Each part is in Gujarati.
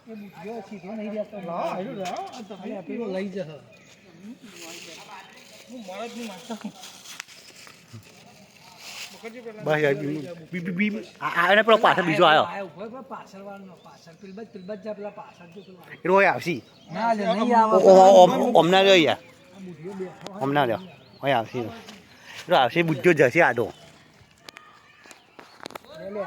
એ બુદ્ધિઓ સીધો નહીં રહેતો લાવ પેલો લઈ જશે હું મારા જ નહીં માગતા બસ આને પેલો પાછળ બીજો આવ્યો પાછળ વાળનો પાછળ પેલબત જા પેલા પાછળ એ રોય આવશી ના લે નહીં આવે હમણાં રહ્યો યાર બુદ્ધિઓ બેઠો હમણાં રહ્યો હોય આવશી આવશે બુદ્ધિઓ જશે આડો લે લે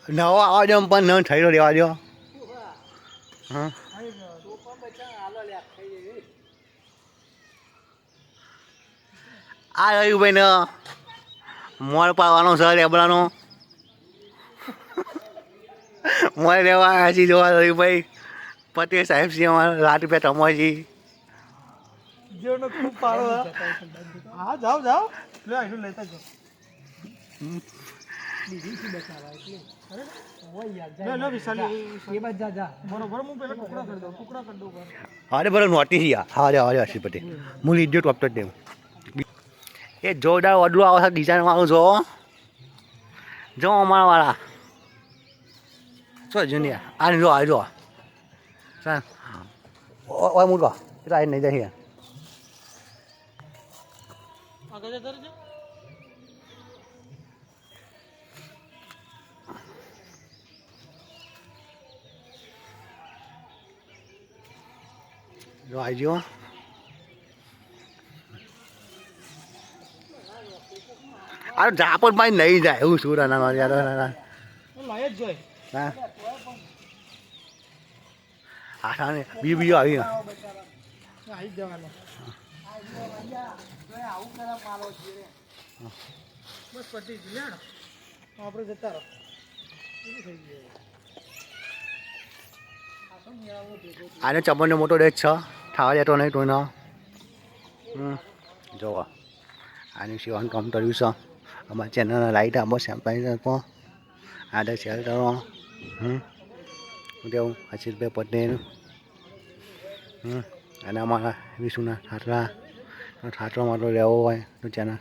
નવો આવવા દો પણ ન થઈ રહેવા દો હા આ રહ્યું ભાઈ ને મોર પાડવાનો છે રેબડાનો મોર લેવા આવ્યા છીએ જોવા રહ્યું ભાઈ પટેલ સાહેબ છે અમારા રાત રૂપિયા ટમોજી જેનો ખૂબ પાડો હા જાઓ જાઓ લે આઈનું લેતા જાઓ બીજી શું બચાવા એટલે અરે ઓય યાર જા વિશાલી એ બાદ જા જા બરોબર હું પેલા ટુકડા કરી દઉં અરે બરો નોટિસ યા હા રે હર્ષિત પટેલ હું લીધો ટોપ ટોપ દેવું એ જોરદાર ઓડલું આવે છે ડિઝાઇન વાળું જો અમારા વાળા શું જુનિયા આ જો આ જો ચાલ ઓય મૂકો એટલે આ નહીં જાય આગળ જતા રહેજો જો આવજો આ ઝાપડ ભાઈ નહીં જાય એવું શું ના યાર લાય જ જોઈ હા આ ને બીજો આવી આવી જવાનો આવું કરા માલો છે બસ પટી જ લેણ આપણે જતા રહો થઈ ગયું આને ચમનનો મોટો ડેટ છે થાવા જતો નહીં કોઈનો જોવો આની સિવાય કામ કર્યું છે અમારા ચેનલને લાઈટ આપો સેમ્પાઈ આપો આદર શેર કરો દેવું હર્ષિતભાઈ પટેલ અને અમારા વિશુના ઠાટરા માટો લેવો હોય તો ચેનલ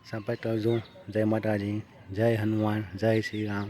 સંપર્ક કરજો જય માતાજી જય હનુમાન જય શ્રી રામ